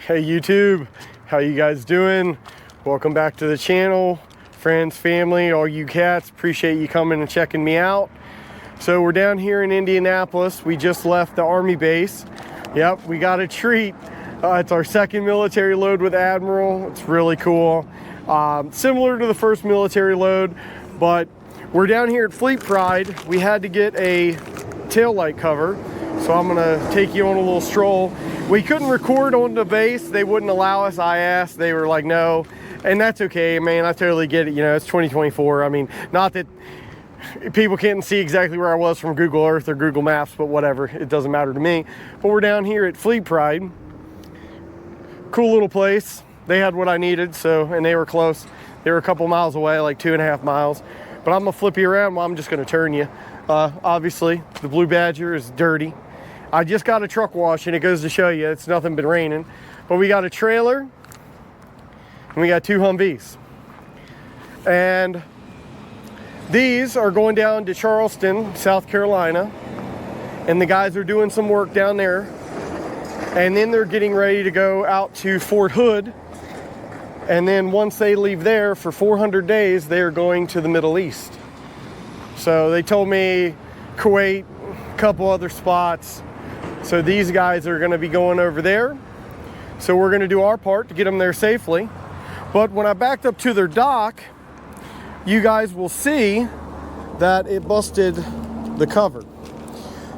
Hey YouTube, how you guys doing? Welcome back to the channel. Friends, family, all you cats, appreciate you coming and checking me out. So we're down here in Indianapolis. We just left the Army base. Yep, we got a treat. It's our second military load with Admiral. It's really cool. Similar to the first military load, but we're down here at Fleet Pride. We had to get a tail light cover. So I'm gonna take you on a little stroll. We couldn't record on the base. They wouldn't allow us. I asked, they were like, no. And that's okay, man, I totally get it. You know, it's 2024. I mean, not that people can't see exactly where I was from Google Earth or Google Maps, but whatever, it doesn't matter to me. But we're down here at Fleet Pride. Cool little place. They had what I needed, so, and they were close. They were a couple miles away, like 2.5 miles. But I'm gonna flip you around. Well, I'm just gonna turn you. Obviously, the Blue Badger is dirty. I just got a truck wash, and it goes to show you, it's nothing but raining. But we got a trailer, and we got 2 Humvees. And these are going down to Charleston, South Carolina. And the guys are doing some work down there. And then they're getting ready to go out to Fort Hood. And then once they leave there for 400 days, they're going to the Middle East. So they told me Kuwait, a couple other spots. So these guys are gonna be going over there. So we're gonna do our part to get them there safely. But when I backed up to their dock, you guys will see that it busted the cover.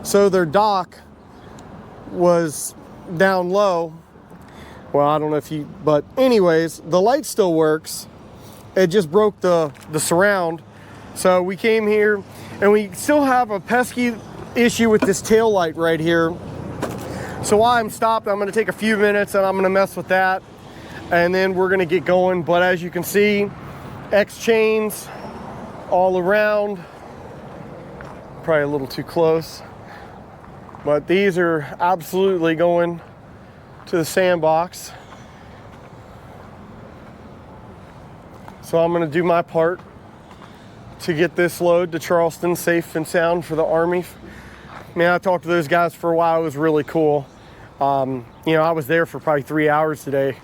So their dock was down low. Well, I don't know if you, but anyways, the light still works. It just broke the surround. So we came here and we still have a pesky issue with this tail light right here. So while I'm stopped, I'm gonna take a few minutes and I'm gonna mess with that. And then we're gonna get going. But as you can see, X chains all around. Probably a little too close. But these are absolutely going to the sandbox. So I'm gonna do my part to get this load to Charleston safe and sound for the Army. Man, I talked to those guys for a while. It was really cool. You know, I was there for probably 3 hours today,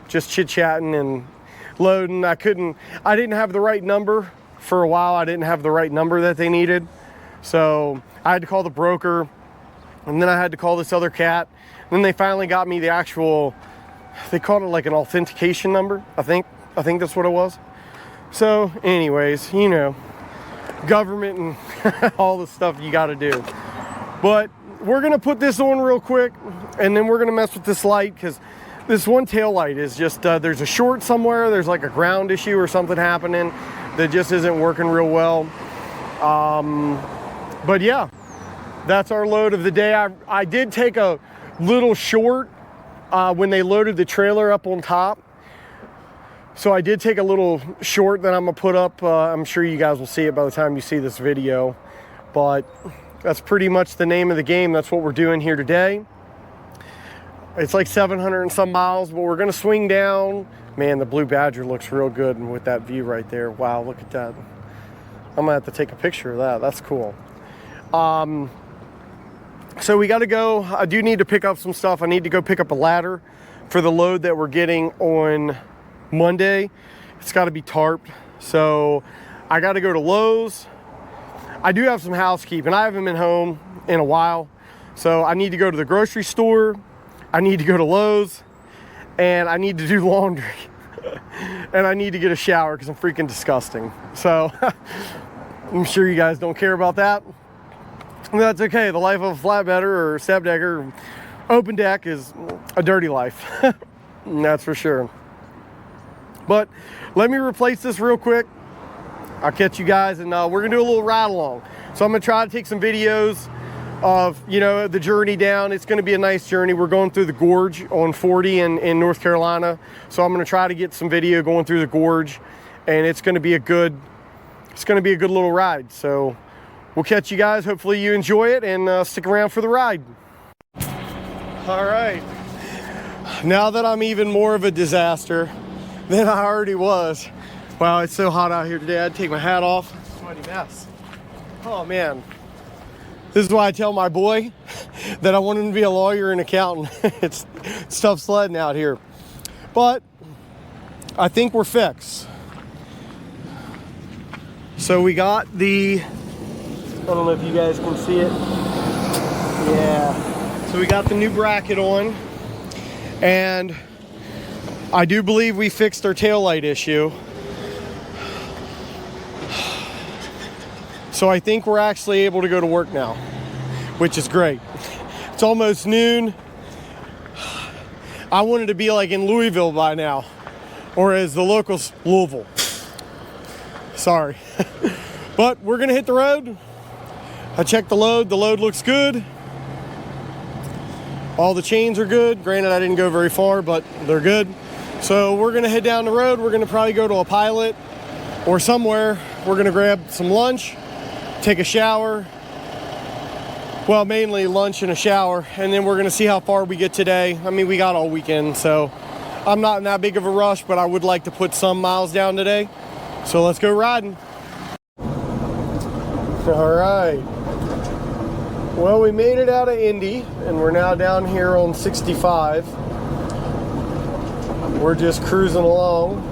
just chit-chatting and loading. I didn't have the right number for a while. I didn't have the right number that they needed. So I had to call the broker, and then I had to call this other cat. And then they finally got me the actual, they called it like an authentication number, I think that's what it was. So anyways, you know, government and all the stuff you got to do. But we're gonna put this on real quick, and then we're gonna mess with this light, because this one tail light is just, there's a short somewhere, there's like a ground issue or something happening that just isn't working real well. But yeah, that's our load of the day. I did take a little short when they loaded the trailer up on top. So I did take a little short that I'm gonna put up. I'm sure you guys will see it by the time you see this video. But that's pretty much the name of the game. That's what we're doing here today. It's like 700 and some miles, but we're gonna swing down. Man, the Blue Badger looks real good and with that view right there. Wow, look at that. I'm gonna have to take a picture of that. That's cool. So we gotta go. I do need to pick up some stuff. I need to go pick up a ladder for the load that we're getting on Monday. It's gotta be tarped. So I gotta go to Lowe's. I do have some housekeeping. I haven't been home in a while. So I need to go to the grocery store. I need to go to Lowe's. And I need to do laundry. And I need to get a shower because I'm freaking disgusting. So I'm sure you guys don't care about that. That's okay. The life of a flatbedder or step decker, open deck is a dirty life. That's for sure. But let me replace this real quick. I'll catch you guys, and we're gonna do a little ride along. So I'm gonna try to take some videos of, you know, the journey down. It's gonna be a nice journey. We're going through the gorge on 40 in North Carolina. So I'm gonna try to get some video going through the gorge, and it's gonna be a good little ride. So we'll catch you guys. Hopefully you enjoy it, and stick around for the ride. All right. Now that I'm even more of a disaster than I already was. Wow, it's so hot out here today. I had to take my hat off. Sweaty mess. Oh man. This is why I tell my boy that I want him to be a lawyer and accountant. It's tough sledding out here. But I think we're fixed. So we got the, I don't know if you guys can see it. Yeah. So we got the new bracket on. And I do believe we fixed our taillight issue. So I think we're actually able to go to work now, which is great. It's almost noon. I wanted to be like in Louisville by now, or as the locals, Louisville. Sorry. But we're gonna hit the road. I checked the load looks good. All the chains are good. Granted, I didn't go very far, but they're good. So we're gonna head down the road. We're gonna probably go to a pilot or somewhere. We're gonna grab some lunch, take a shower. Well, mainly lunch and a shower, and then we're gonna see how far we get today. I mean, we got all weekend, so I'm not in that big of a rush, but I would like to put some miles down today. So let's go riding. All right. Well, we made it out of Indy, and we're now down here on 65. We're just cruising along.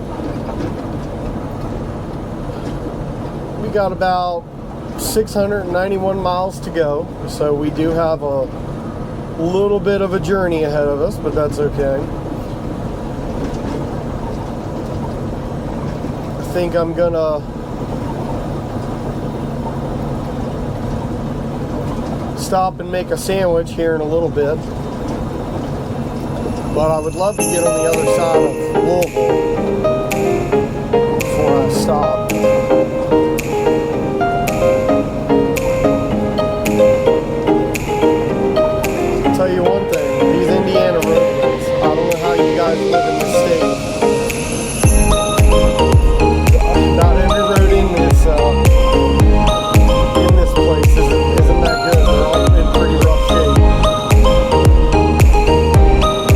We got about 691 miles to go, so we do have a little bit of a journey ahead of us, but that's okay. I think I'm gonna stop and make a sandwich here in a little bit, but I would love to get on the other side of Louisville before I stop. Tell you one thing, these Indiana roadways, I don't know how you guys live in this state. Not every road in this place isn't that good. They're all in pretty rough shape.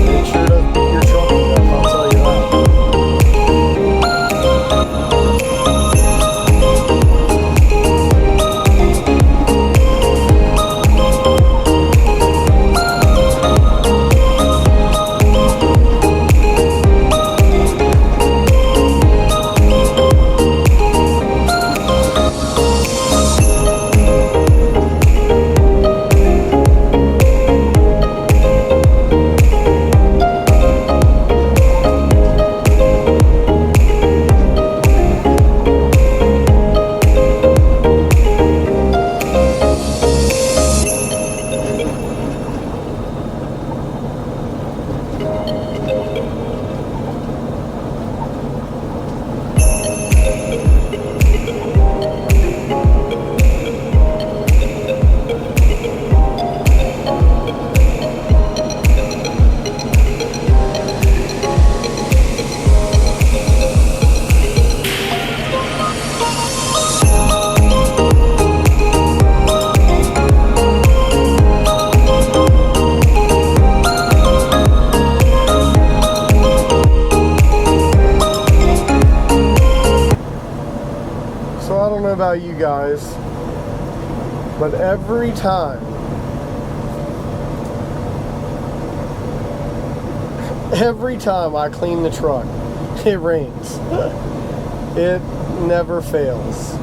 Make sure to beat your truck enough, I'll tell you that. About you guys, but every time I clean the truck, it rains. It never fails.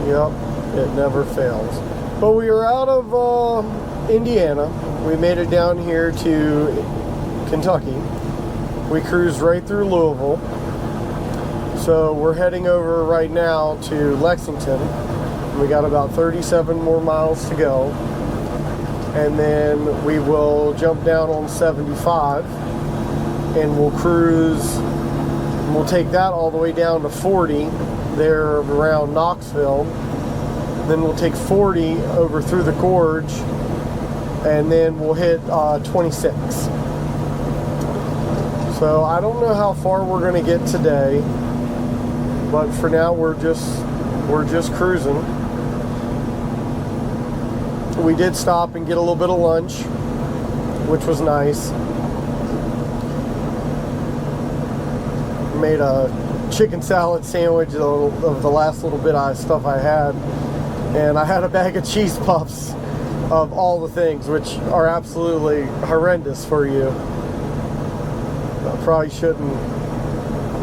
Yep, it never fails. But we are out of Indiana. We made it down here to Kentucky. We cruised right through Louisville. So we're heading over right now to Lexington. We got about 37 more miles to go. And then we will jump down on 75 and we'll cruise. And we'll take that all the way down to 40 there around Knoxville. Then we'll take 40 over through the gorge and then we'll hit 26. So I don't know how far we're going to get today. But for now, we're just cruising. We did stop and get a little bit of lunch, which was nice. Made a chicken salad sandwich of the last little bit of stuff I had. and I had a bag of cheese puffs of all the things, which are absolutely horrendous for you. I probably shouldn't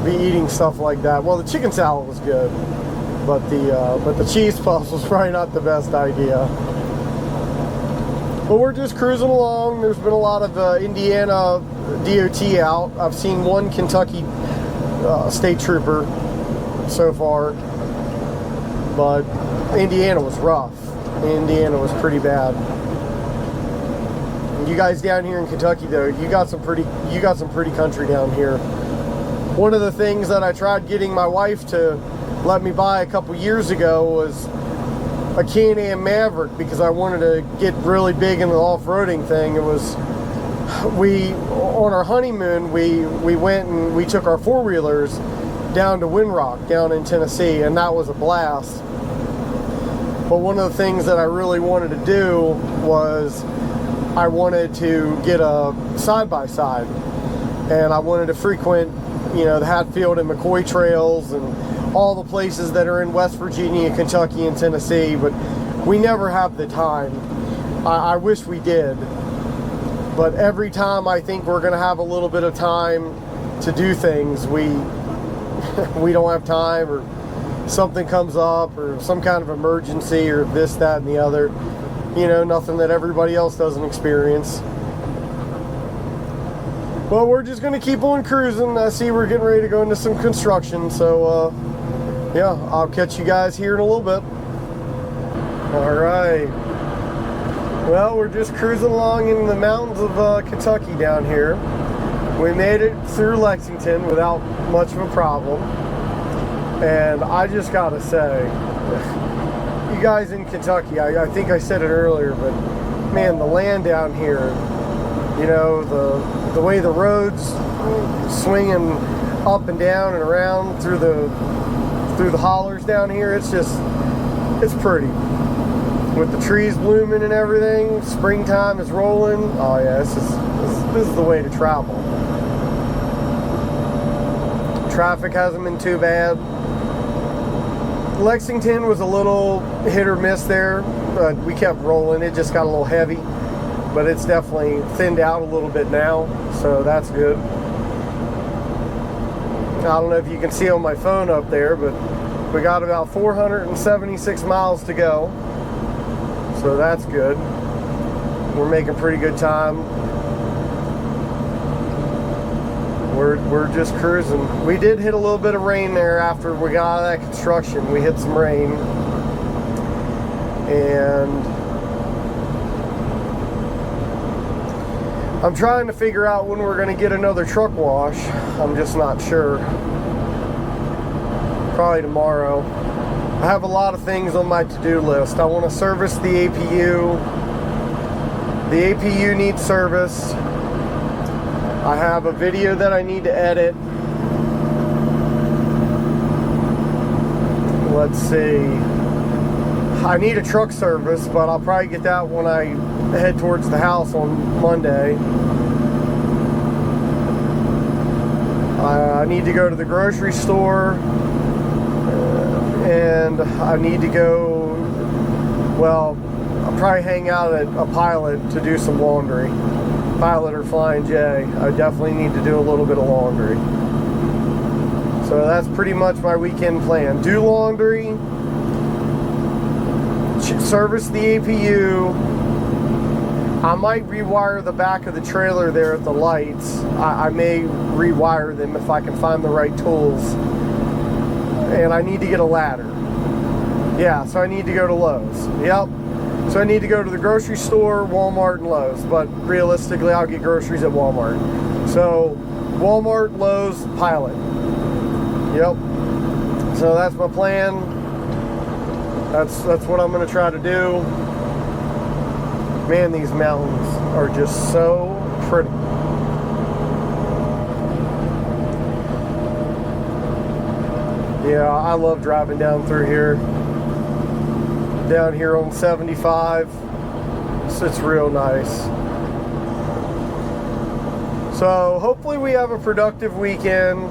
be eating stuff like that. Well, the chicken salad was good, but the cheese puffs was probably not the best idea. But we're just cruising along. There's been a lot of Indiana DOT out. I've seen one Kentucky state trooper so far, but Indiana was rough. Indiana was pretty bad. You guys down here in Kentucky, though, you got some pretty country down here. One of the things that I tried getting my wife to let me buy a couple years ago was a Can-Am Maverick, because I wanted to get really big in the off-roading thing. It was, on our honeymoon, we went and we took our four-wheelers down to Windrock, down in Tennessee, and that was a blast. But one of the things that I really wanted to do was I wanted to get a side-by-side, and I wanted to frequent, the Hatfield and McCoy trails and all the places that are in West Virginia, Kentucky, and Tennessee, but we never have the time. I wish we did, but every time I think we're going to have a little bit of time to do things, we don't have time, or something comes up, or some kind of emergency, or this, that, and the other. Nothing that everybody else doesn't experience. Well, we're just going to keep on cruising. I see we're getting ready to go into some construction, so yeah, I'll catch you guys here in a little bit. All right. Well, we're just cruising along in the mountains of Kentucky down here. We made it through Lexington without much of a problem. And I just gotta say, you guys in Kentucky, I think I said it earlier, but man, the land down here, the way the roads swinging up and down and around through the hollers down here, it's pretty. With the trees blooming and everything, springtime is rolling. Oh yeah, this is the way to travel. Traffic hasn't been too bad. Lexington was a little hit or miss there, but we kept rolling. It just got a little heavy, but it's definitely thinned out a little bit now, so that's good. I don't know if you can see on my phone up there, but we got about 476 miles to go, so that's good. We're making pretty good time. We're just cruising. We did hit a little bit of rain there after we got out of that construction. We hit some rain, and I'm trying to figure out when we're going to get another truck wash. I'm just not sure. Probably tomorrow. I have a lot of things on my to-do list. I want to service the APU. The APU needs service. I have a video that I need to edit. Let's see. I need a truck service, but I'll probably get that when I head towards the house on Monday. I need to go to the grocery store, and I need to go, well, I'll probably hang out at a Pilot to do some laundry. Pilot or Flying J. I definitely need to do a little bit of laundry. So that's pretty much my weekend plan. Do laundry, service the APU. I might rewire the back of the trailer there at the lights. I may rewire them if I can find the right tools. And I need to get a ladder. Yeah, so I need to go to Lowe's. Yep. So I need to go to the grocery store, Walmart, and Lowe's. But realistically, I'll get groceries at Walmart. So Walmart, Lowe's, Pilot. Yep. So that's my plan. That's what I'm going to try to do. Man, these mountains are just so pretty. Yeah, I love driving down through here. Down here on 75. It's real nice. So hopefully we have a productive weekend.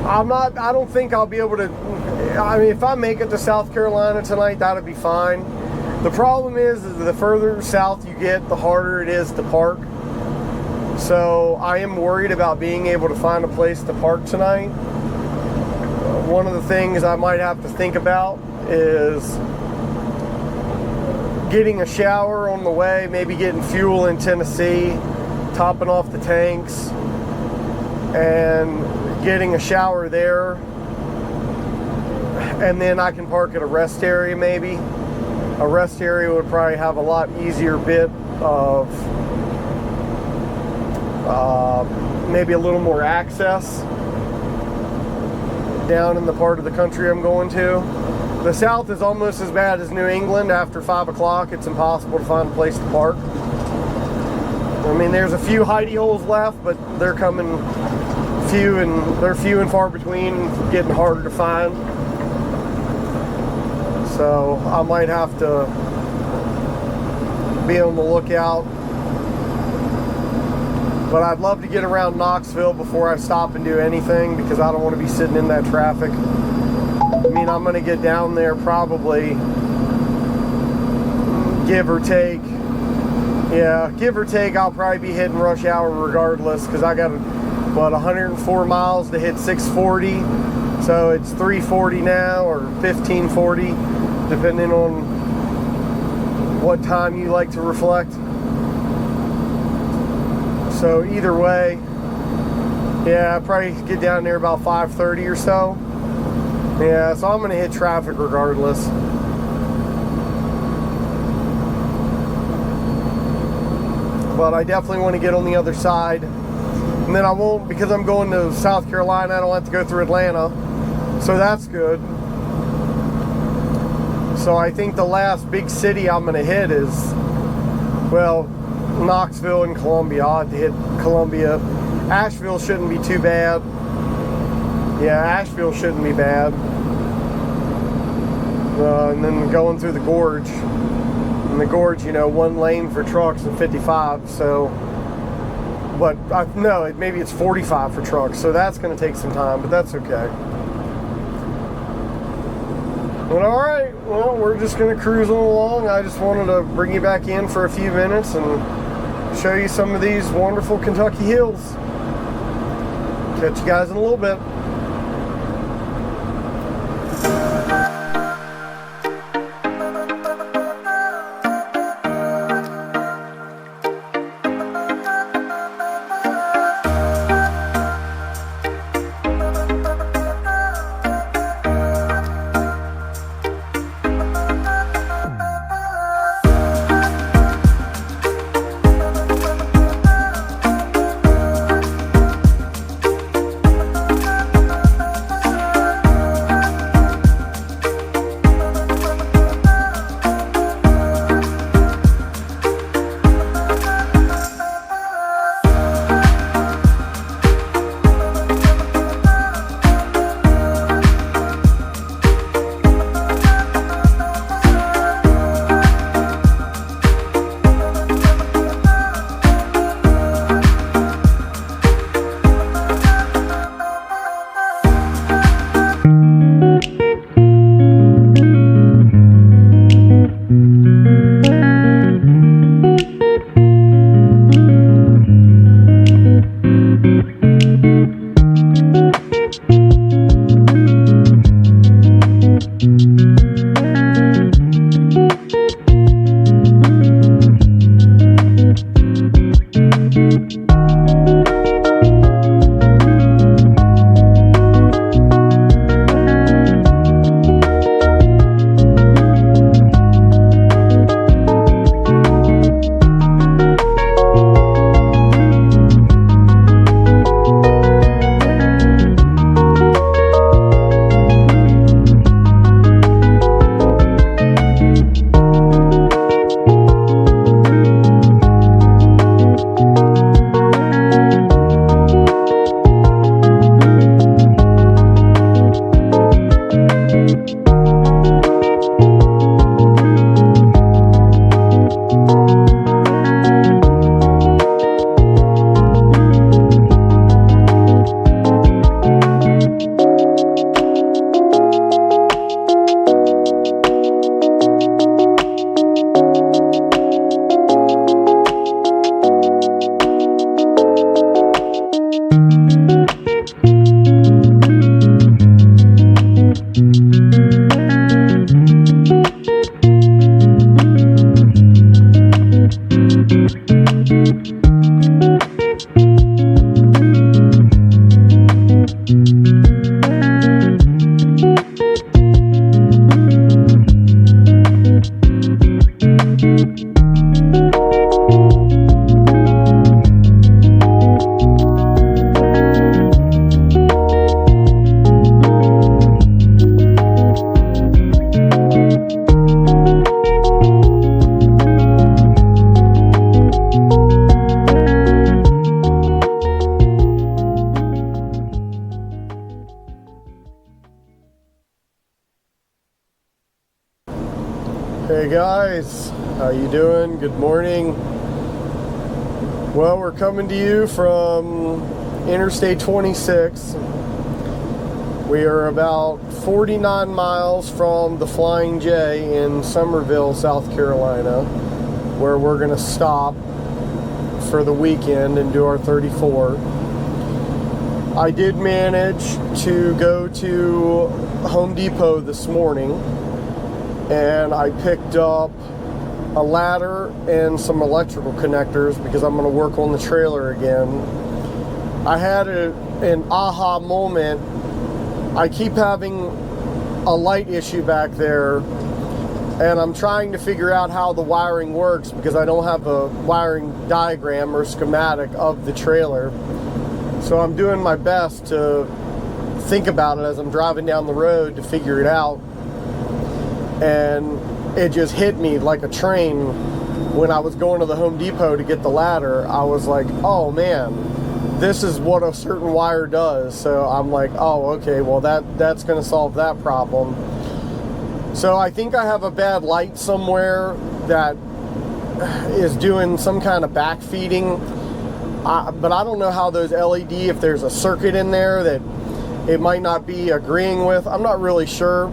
I don't think I'll be able to, I mean, if I make it to South Carolina tonight, that'll be fine. The problem is the further south you get, the harder it is to park. So I am worried about being able to find a place to park tonight. One of the things I might have to think about is getting a shower on the way, maybe getting fuel in Tennessee, topping off the tanks, and getting a shower there. And then I can park at a rest area maybe. A rest area would probably have a lot easier bit of maybe a little more access down in the part of the country I'm going to. The south is almost as bad as New England. After 5 o'clock, it's impossible to find a place to park. I mean, there's a few hidey holes left, but they're coming few and far between, getting harder to find. So I might have to be on the lookout. But I'd love to get around Knoxville before I stop and do anything, because I don't want to be sitting in that traffic. I mean, I'm going to get down there probably, give or take. Yeah, give or take, I'll probably be hitting rush hour regardless, because I got, 104 miles to hit 640. So it's 340 now, or 1540, depending on what time you like to reflect. So either way, yeah, I'll probably get down there about 5:30 or so. Yeah, so I'm going to hit traffic regardless. But I definitely want to get on the other side. And then I won't, because I'm going to South Carolina, I don't have to go through Atlanta. So that's good. So I think the last big city I'm going to hit is, well, Knoxville and Columbia. I'll have to hit Columbia. Asheville shouldn't be too bad. Yeah, Asheville shouldn't be bad. And then going through the gorge. And the gorge, you know, 1 lane for trucks and 55. So, but no, maybe it's 45 for trucks. So that's going to take some time, but that's okay. But all right, well, we're just going to cruise on along. I just wanted to bring you back in for a few minutes and show you some of these wonderful Kentucky hills. Catch you guys in a little bit. Hey guys, how you doing? Good morning. Well, we're coming to you from Interstate 26. We are about 49 miles from the Flying J in Summerville, South Carolina, where we're going to stop for the weekend and do our 34. I did manage to go to Home Depot this morning, and I picked up a ladder and some electrical connectors because I'm going to work on the trailer again. I had an aha moment. I keep having a light issue back there, and I'm trying to figure out how the wiring works because I don't have a wiring diagram or schematic of the trailer. So I'm doing my best to think about it as I'm driving down the road to figure it out. And it just hit me like a train when I was going to the Home Depot to get the ladder. I was like, oh man, this is what a certain wire does. So I'm like, oh, okay, well that's going to solve that problem. So I think I have a bad light somewhere that is doing some kind of backfeeding. But I don't know how those LED, if there's a circuit in there that it might not be agreeing with. I'm not really sure.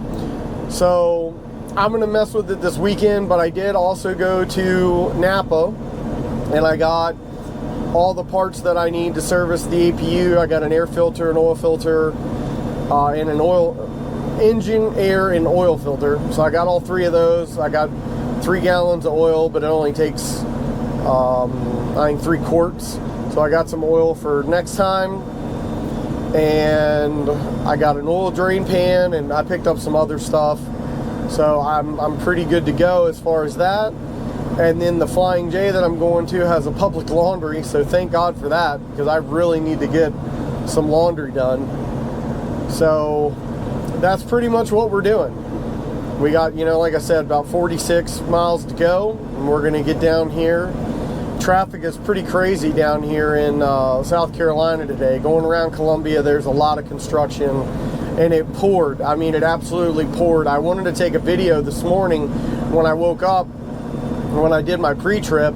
So I'm going to mess with it this weekend, but I did also go to Napa, and I got all the parts that I need to service the APU. I got an air filter, an oil filter, and an engine, air, and oil filter. So I got all three of those. I got 3 gallons of oil, but it only takes, I think, 3 quarts. So I got some oil for next time, and I got an oil drain pan, and I picked up some other stuff. So I'm pretty good to go as far as that. And then the Flying J that I'm going to has a public laundry, so thank God for that, because I really need to get some laundry done. So that's pretty much what we're doing. We got, like I said, about 46 miles to go, and we're going to get down here. Traffic is pretty crazy down here in South Carolina today. Going around Columbia, there's a lot of construction, and it poured. I mean, it absolutely poured. I wanted to take a video this morning when I woke up, when I did my pre-trip,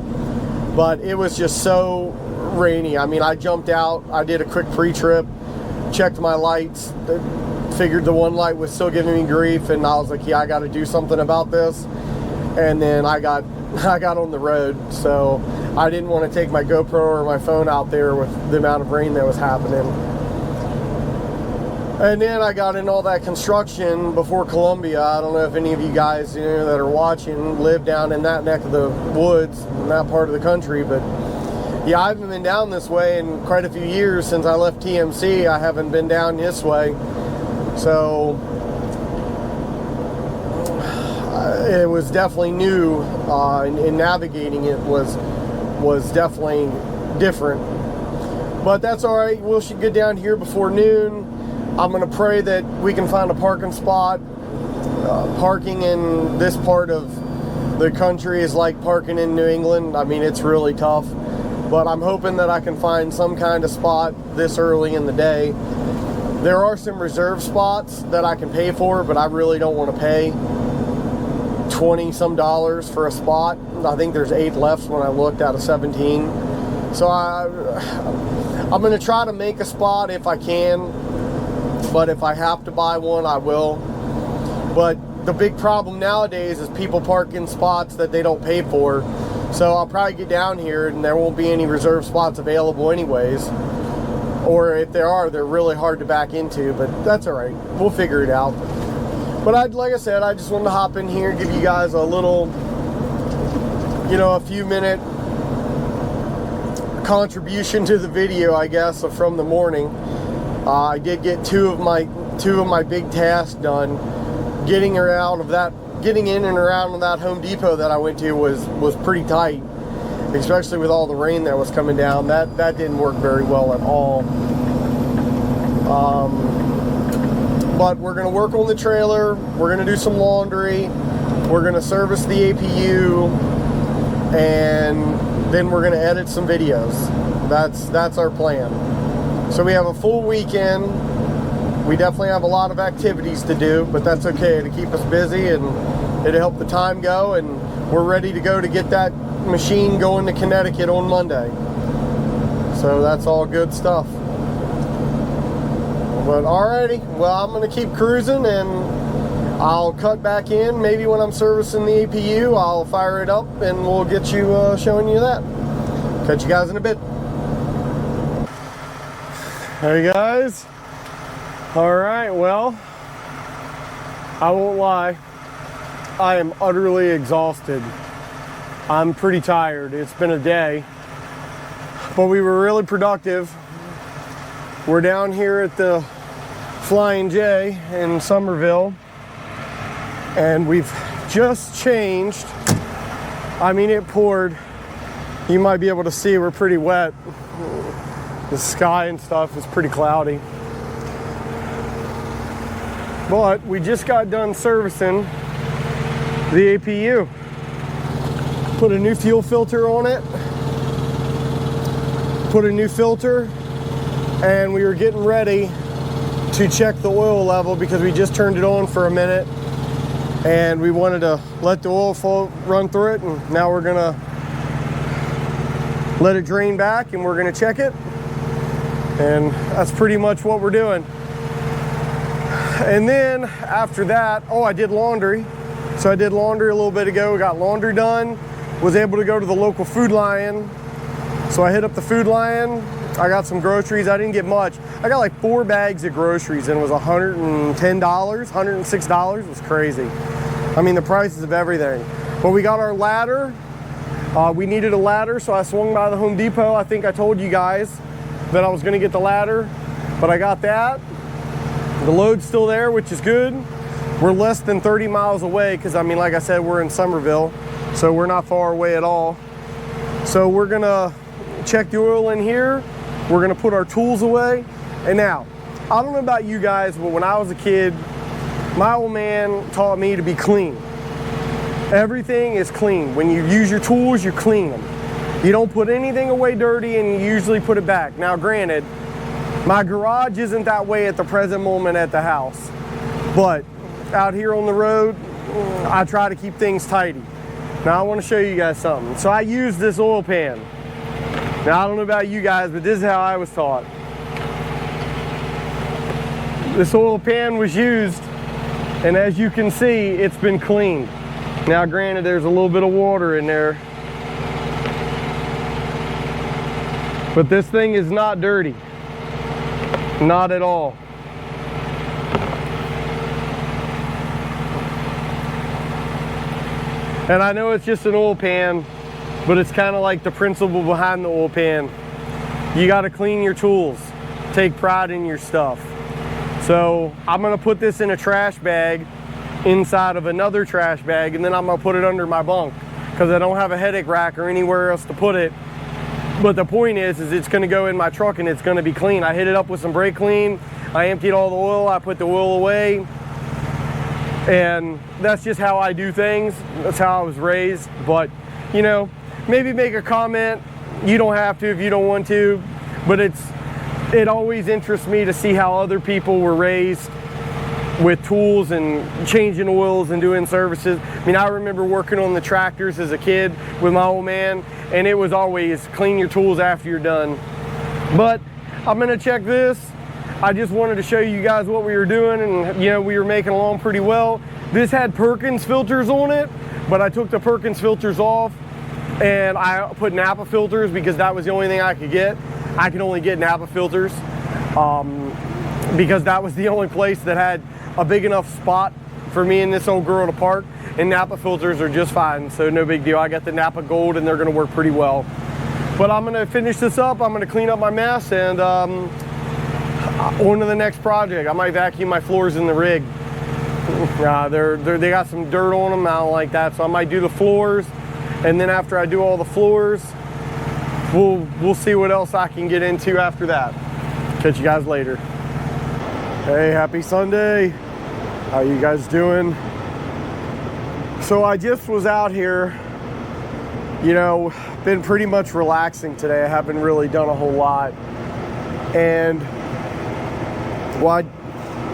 but it was just so rainy. I mean, I jumped out, I did a quick pre-trip, checked my lights, figured the one light was still giving me grief, and I was like, yeah, I got to do something about this. And then I got on the road, so I didn't want to take my GoPro or my phone out there with the amount of rain that was happening. And then I got in all that construction before Columbia. I don't know if any of you guys that are watching live down in that neck of the woods, in that part of the country, but yeah, I haven't been down this way in quite a few years. Since I left TMC, I haven't been down this way. So it was definitely new, and navigating it was definitely different. But that's all right. We should get down here before noon. I'm going to pray that we can find a parking spot. Parking in this part of the country is like parking in New England. I mean, it's really tough. But I'm hoping that I can find some kind of spot this early in the day. There are some reserve spots that I can pay for, but I really don't want to pay $20 some for a spot. I think there's 8 left when I looked out of 17. So I'm going to try to make a spot if I can, but if I have to buy one, I will. But the big problem nowadays is people park in spots that they don't pay for. So I'll probably get down here and there won't be any reserve spots available anyways. Or if there are, they're really hard to back into, but that's all right. We'll figure it out. But like I said, I just wanted to hop in here, give you guys a little, a few minute contribution to the video, I guess, from the morning. I did get two of my big tasks done. Getting in and around of that Home Depot that I went to was pretty tight, especially with all the rain that was coming down. That didn't work very well at all. But we're going to work on the trailer. We're going to do some laundry. We're going to service the APU, and then we're going to edit some videos. That's our plan. So we have a full weekend. We definitely have a lot of activities to do, but that's okay to keep us busy and It'll help the time go, and we're ready to go to get that machine going to Connecticut on Monday. So that's all good stuff. But alrighty, well, I'm gonna keep cruising, and I'll cut back in. Maybe when I'm servicing the APU, I'll fire it up and we'll get you showing you that. Catch you guys in a bit. Hey guys. Alright, well, I won't lie. I am utterly exhausted. I'm pretty tired. It's been a day, but we were really productive. We're down here at the Flying J in Somerville, and we've just changed. I mean, it poured. You might be able to see we're pretty wet. The sky and stuff is pretty cloudy. But we just got done servicing the APU. Put a new fuel filter on it. Put a new filter. And we were getting ready to check the oil level because we just turned it on for a minute. And we wanted to let the oil flow run through it. And now we're gonna let it drain back and we're gonna check it. And that's pretty much what we're doing. And then after that, oh, I did laundry. So I did laundry a little bit ago. We got laundry done. Was able to go to the local Food Lion. So I hit up the Food Lion. I got some groceries. I didn't get much. I got like 4 bags of groceries and it was $110, $106. It was crazy. I mean, the prices of everything. But we got our ladder. We needed a ladder, so I swung by the Home Depot. I think I told you guys that I was gonna get the ladder, but I got that. The load's still there, which is good. We're less than 30 miles away because, I mean, like I said, we're in Somerville, so we're not far away at all. So we're gonna check the oil in here. We're gonna put our tools away. And now, I don't know about you guys, but when I was a kid, my old man taught me to be clean. Everything is clean. When you use your tools, you clean them. You don't put anything away dirty and you usually put it back. Now granted, my garage isn't that way at the present moment at the house, but out here on the road, I try to keep things tidy. Now I want to show you guys something. So I use this oil pan. Now I don't know about you guys, but this is how I was taught. This oil pan was used, and as you can see, it's been cleaned. Now granted, there's a little bit of water in there, but this thing is not dirty. Not at all. And I know it's just an oil pan, but it's kind of like the principle behind the oil pan. You got to clean your tools. Take pride in your stuff. So I'm going to put this in a trash bag inside of another trash bag, and then I'm going to put it under my bunk because I don't have a headache rack or anywhere else to put it. But the point is it's going to go in my truck and it's going to be clean. I hit it up with some brake clean. I emptied all the oil. I put the oil away. And that's just how I do things. That's how I was raised. But, you know, maybe make a comment. You don't have to if you don't want to. But it always interests me to see how other people were raised with tools and changing oils and doing services. I mean, I remember working on the tractors as a kid with my old man, and it was always clean your tools after you're done. But I'm gonna check this. I just wanted to show you guys what we were doing, and you know, we were making along pretty well. This had Perkins filters on it, but I took the Perkins filters off and I put Napa filters because that was the only thing I could get. I could only get Napa filters because that was the only place that had a big enough spot for me and this old girl to park, and Napa filters are just fine, so no big deal. I got the Napa Gold and they're gonna work pretty well. But I'm gonna finish this up, I'm gonna clean up my mess, and on to the next project. I might vacuum my floors in the rig. They got some dirt on them, I don't like that, so I might do the floors, and then after I do all the floors, we'll see what else I can get into after that. Catch you guys later. Hey, happy Sunday. How you guys doing? So I just was out here, you know, been pretty much relaxing today. I haven't really done a whole lot. And well, I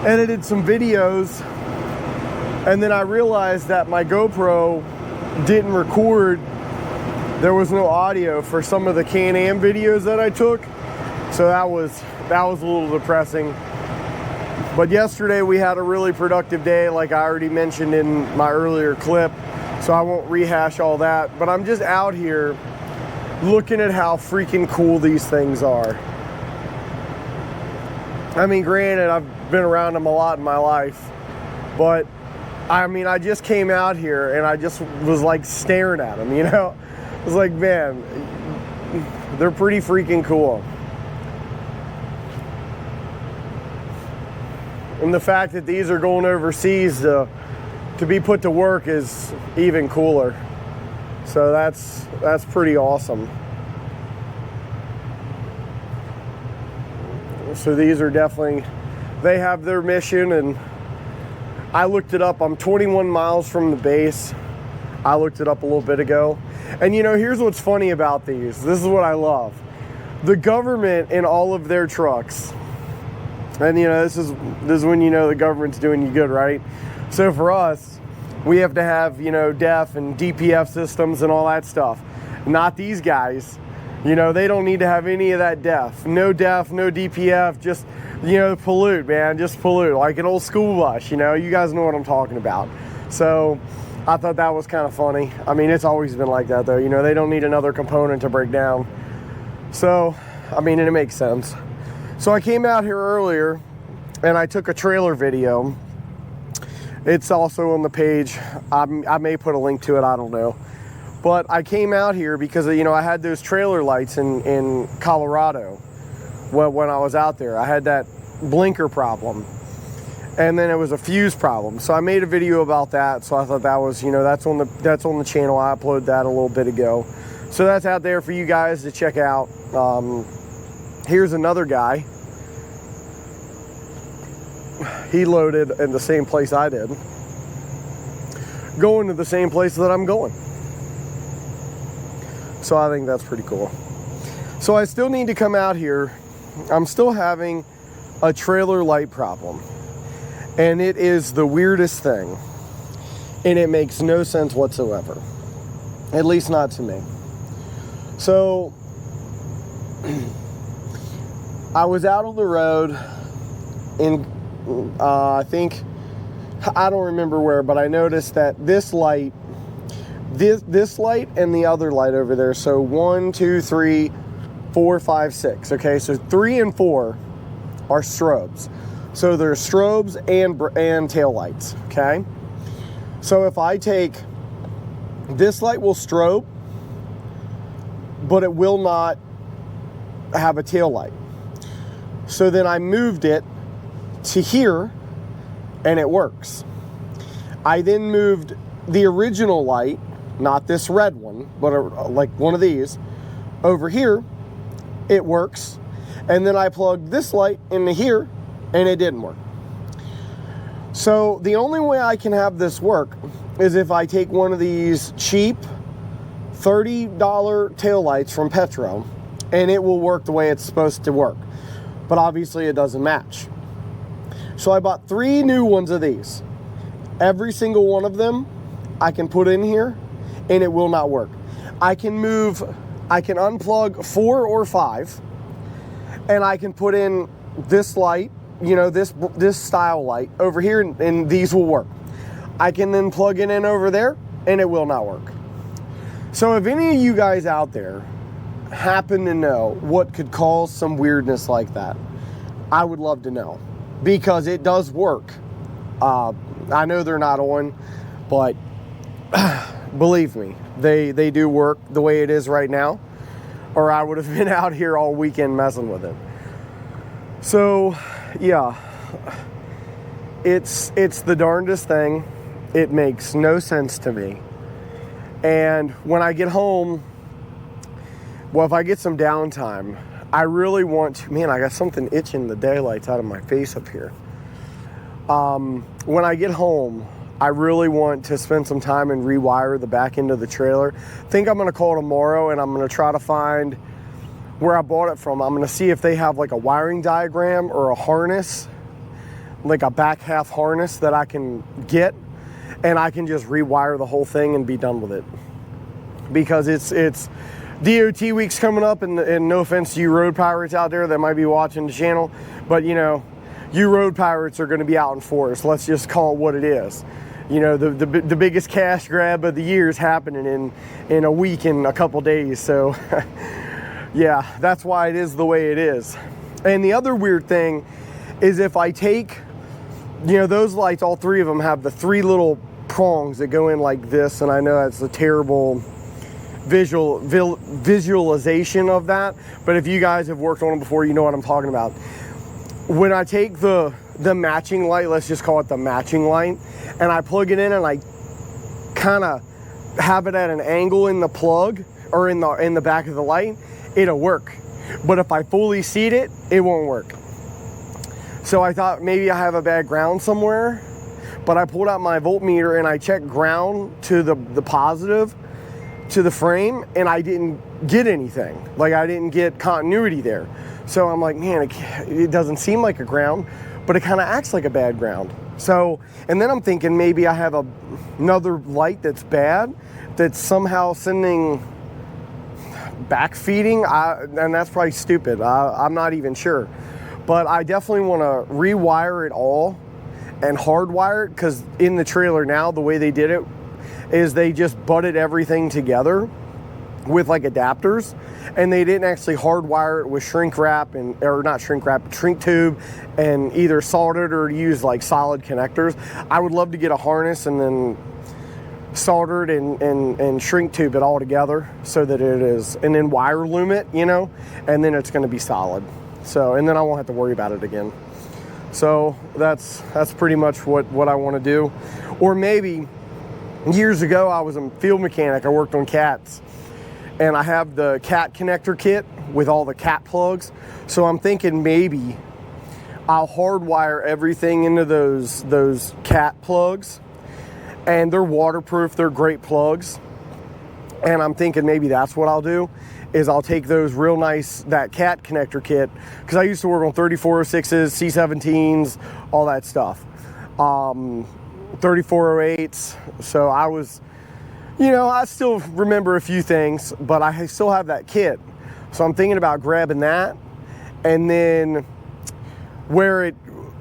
edited some videos And then I realized that my GoPro didn't record. There was no audio for some of the Can-Am videos that I took. So that was a little depressing. But yesterday we had a really productive day, like I already mentioned in my earlier clip. So I won't rehash all that. But I'm just out here looking at how freaking cool these things are. I mean, granted, I've been around them a lot in my life, but I mean, I just came out here and I just was like staring at them, you know? I was like, man, they're pretty freaking cool. And the fact that these are going overseas to be put to work is even cooler. So that's pretty awesome. So these are definitely, they have their mission, and I looked it up. I'm 21 miles from the base. I looked it up a little bit ago. And you know, here's what's funny about these. This is what I love. The government in all of their trucks, and you know, this is when you know the government's doing you good, right? So for us, we have to have, you know, DEF and DPF systems and all that stuff. Not these guys. You know, they don't need to have any of that DEF. No DEF, no DPF, just, you know, pollute, man, just pollute. Like an old school bus, you know, you guys know what I'm talking about. So I thought that was kind of funny. I mean, it's always been like that though. You know, they don't need another component to break down. So, I mean, it makes sense. So I came out here earlier and I took a trailer video. It's also on the page. I may put a link to it, I don't know. But I came out here because, you know, I had those trailer lights in Colorado when I was out there. I had that blinker problem. And then it was a fuse problem. So I made a video about that. So I thought that was, you know, that's on the channel. I uploaded that a little bit ago. So that's out there for you guys to check out. Here's another guy. He loaded in the same place I did. Going to the same place that I'm going. So I think that's pretty cool. So I still need to come out here. I'm still having a trailer light problem. And it is the weirdest thing. And it makes no sense whatsoever. At least not to me. So I was out on the road in, I think, I don't remember where, but I noticed that this light, this light and the other light over there, so 1, 2, 3, 4, 5, 6, okay, so 3 and 4 are strobes. So there's strobes and tail lights, okay? So if I take, this light will strobe, but it will not have a tail light. So then I moved it to here, and it works. I then moved the original light, not this red one, but like one of these, over here, it works. And then I plugged this light into here, and it didn't work. So the only way I can have this work is if I take one of these cheap $30 tail lights from Petro, and it will work the way it's supposed to work. But obviously it doesn't match. So I bought 3 new ones of these. Every single one of them I can put in here and it will not work. I can unplug 4 or 5 and I can put in this light, you know, this style light over here, and these will work. I can then plug it in over there and it will not work. So if any of you guys out there happen to know what could cause some weirdness like that, I would love to know, because it does work. I know they're not on, but believe me, they do work the way it is right now, or I would have been out here all weekend messing with it. So yeah, it's the darndest thing. It makes no sense to me. And when I get home, well, if I get some downtime, I really want to, man, I got something itching the daylights out of my face up here. When I get home, I really want to spend some time and rewire the back end of the trailer. I think I'm going to call tomorrow and I'm going to try to find where I bought it from. I'm going to see if they have like a wiring diagram or a harness, like a back half harness that I can get. and I can just rewire the whole thing and be done with it. Because it's DOT week's coming up, and no offense to you road pirates out there that might be watching the channel, but you know, you road pirates are going to be out in force. Let's just call it what it is. You know, the biggest cash grab of the year is happening in a week and a couple days. So yeah, that's why it is the way it is. And the other weird thing is, if I take, you know, those lights, all three of them have the three little prongs that go in like this, and I know that's a terrible visualization of that, but if you guys have worked on them before, you know what I'm talking about. When I take the matching light, let's just call it the matching light, and I plug it in and I kind of have it at an angle in the plug or in the back of the light, it'll work. But if I fully seat it, it won't work. So I thought maybe I have a bad ground somewhere, but I pulled out my voltmeter and I checked ground to the positive to the frame, and I didn't get anything. Like, I didn't get continuity there. So I'm like, man, it doesn't seem like a ground, but it kind of acts like a bad ground. So, and then I'm thinking maybe I have another light that's bad, that's somehow sending backfeeding, and that's probably stupid. I'm not even sure. But I definitely want to rewire it all and hardwire it, because in the trailer now, the way they did it is they just butted everything together with like adapters, and they didn't actually hardwire it with shrink wrap or not shrink wrap, shrink tube, and either soldered or use like solid connectors. I would love to get a harness and then soldered and shrink tube it all together so that it is, and then wire loom it, you know, and then it's going to be solid. So, and then I won't have to worry about it again. So that's pretty much what I want to do. Or maybe years ago, I was a field mechanic. I worked on cats, and I have the cat connector kit with all the cat plugs. So I'm thinking maybe I'll hardwire everything into those cat plugs, and they're waterproof. They're great plugs. And I'm thinking maybe that's what I'll do, is I'll take those real nice, that cat connector kit, because I used to work on 3406s, C17s, all that stuff. 3408s. So I was, you know, I still remember a few things, but I still have that kit. So I'm thinking about grabbing that, and then where it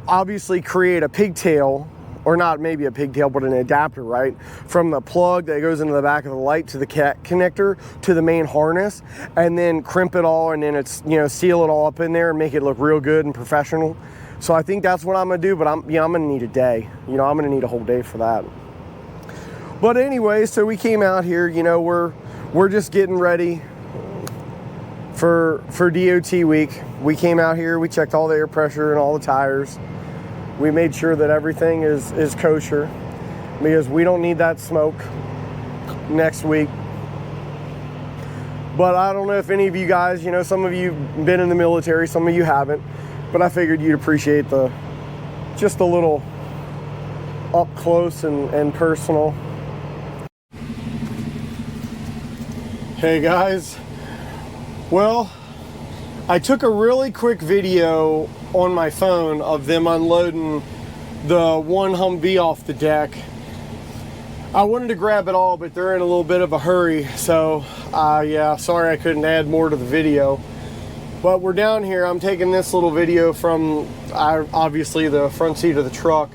obviously create a pigtail, or not maybe a pigtail, but an adapter, right? From the plug that goes into the back of the light to the cat connector to the main harness, and then crimp it all, and then it's, you know, seal it all up in there and make it look real good and professional. So I think that's what I'm gonna do, but I'm gonna need a day. You know, I'm gonna need a whole day for that. But anyway, so we came out here, you know, we're just getting ready for DOT week. We came out here, we checked all the air pressure and all the tires. We made sure that everything is kosher, because we don't need that smoke next week. But I don't know if any of you guys, you know, some of you have been in the military, some of you haven't, but I figured you'd appreciate just a little up close and personal. Hey guys, well, I took a really quick video on my phone of them unloading the one Humvee off the deck. I wanted to grab it all, but they're in a little bit of a hurry, so yeah, sorry I couldn't add more to the video. But we're down here. I'm taking this little video from obviously the front seat of the truck,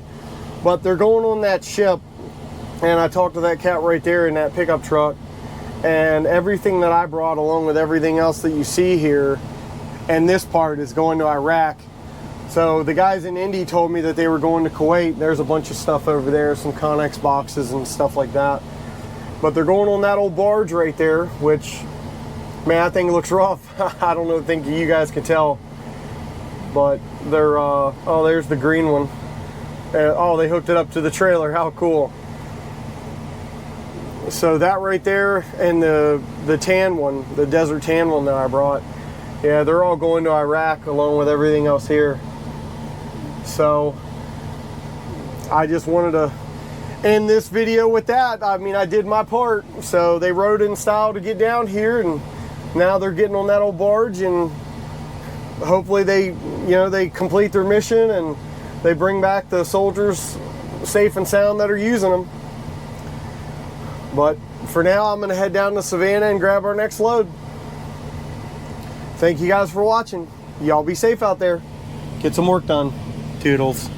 but they're going on that ship, and I talked to that cat right there in that pickup truck, and everything that I brought along with everything else that you see here, and this part is going to Iraq. So the guys in Indy told me that they were going to Kuwait. There's a bunch of stuff over there, some Connex boxes and stuff like that. But they're going on that old barge right there, which, man, that thing looks rough. I don't know, think you guys can tell. But they're, oh, there's the green one. Oh, they hooked it up to the trailer. How cool. So that right there, and the tan one, the desert tan one that I brought, yeah, they're all going to Iraq along with everything else here. So I just wanted to end this video with that. I mean, I did my part. So they rode in style to get down here, and now they're getting on that old barge, and hopefully they, you know, they complete their mission and they bring back the soldiers safe and sound that are using them. But for now, I'm gonna head down to Savannah and grab our next load. Thank you guys for watching. Y'all be safe out there. Get some work done. Toodles.